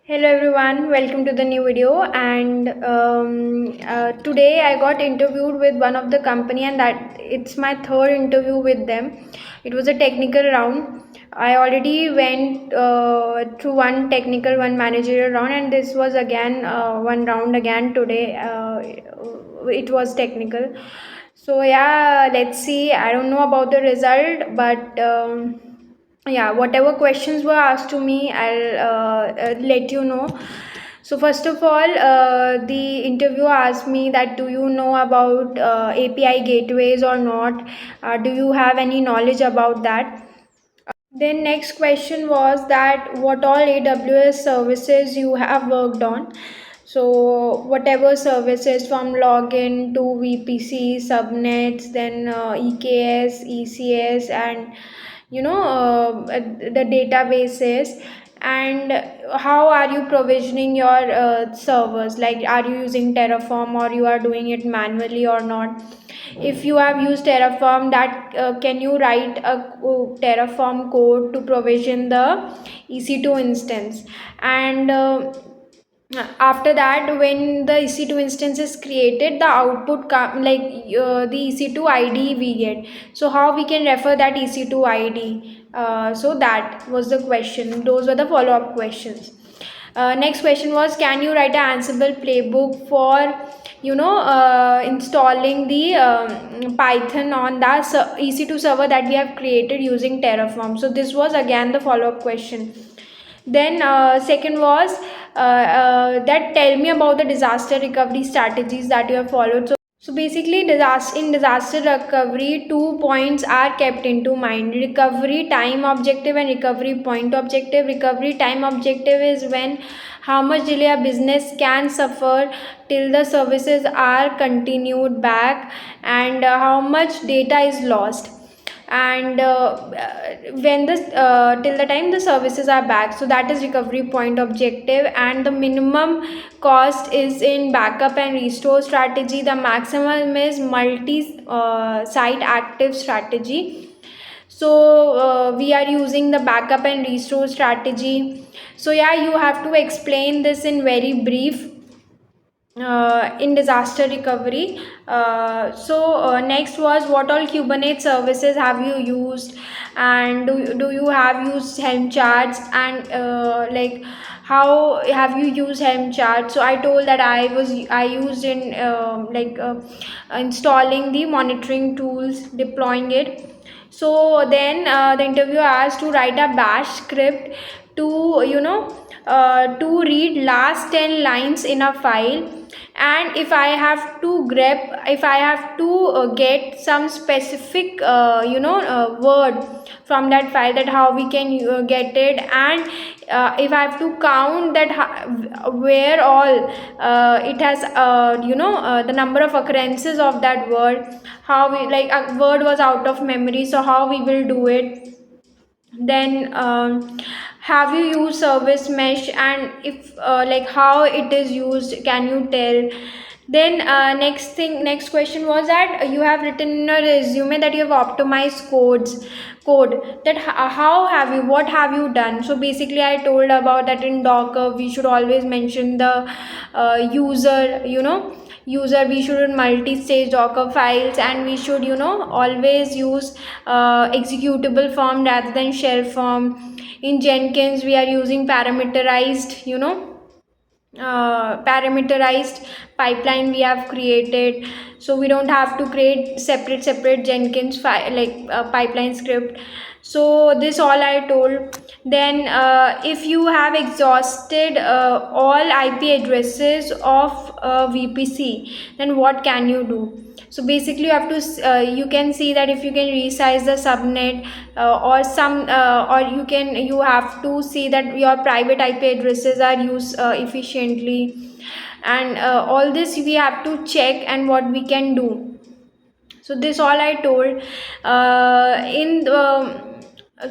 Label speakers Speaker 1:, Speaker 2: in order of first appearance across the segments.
Speaker 1: Hello everyone, welcome to the new video. And today I got interviewed with one of the company, and that it's my third interview with them. It was a technical round. I already went through one technical, one managerial round, and this was again one round again today. It was technical. So yeah, let's see. I don't know about the result, but. Yeah, whatever questions were asked to me, I'll let you know. So first of all, the interviewer asked me that do you know about API gateways or not? Do you have any knowledge about that? Then next question was that what all AWS services you have worked on. So whatever services from login to VPC, subnets, then EKS, ECS, and the databases. And how are you provisioning your servers? Like, are you using Terraform or you are doing it manually or not? If you have used Terraform, that can you write a Terraform code to provision the EC2 instance? And after that, when the EC2 instance is created, the output like the EC2 ID we get. So how we can refer that EC2 ID? So that was the question. Those were the follow-up questions. Next question was, can you write an Ansible playbook for installing the Python on the EC2 server that we have created using Terraform? So this was again the follow-up question. Then second was that tell me about the disaster recovery strategies that you have followed. So basically, in disaster recovery, 2 points are kept into mind: recovery time objective and recovery point objective. Recovery time objective is when how much delay a business can suffer till the services are continued back, and how much data is lost, and when this till the time the services are back. So that is recovery point objective. And the minimum cost is in backup and restore strategy. The maximum is multi site active strategy. So we are using the backup and restore strategy. So yeah, you have to explain this in very brief in disaster recovery. Next was, what all Kubernetes services have you used, and do you have used Helm charts, and like how have you used Helm charts? So I told that I used in installing the monitoring tools, deploying it. So then the interviewer asked to write a bash script to to read last 10 lines in a file. And if I have to get some specific word from that file, that how we can get it. And if I have to count that where all it has the number of occurrences of that word, how we, like, a word was out of memory, so how we will do it. Then have you used service mesh, and if like how it is used, can you tell? Then next question was that you have written in a resume that you have optimized code, that how have you, what have you done? So basically I told about that in Docker we should always mention the user, we should multi-stage Docker files, and we should always use executable form rather than shell form. In Jenkins we are using parameterized pipeline we have created, so we don't have to create separate Jenkins pipeline script. So this all I told. Then if you have exhausted all IP addresses of VPC, then what can you do? So basically you have to you can see that if you can resize the subnet, or you have to see that your private IP addresses are used efficiently. And all this we have to check, and what we can do. So this all I told in the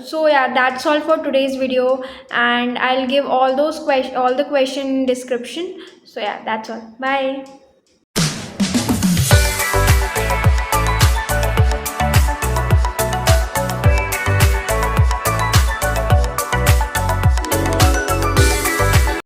Speaker 1: so yeah, that's all for today's video, and I'll give all the question in description. So yeah, that's all. Bye.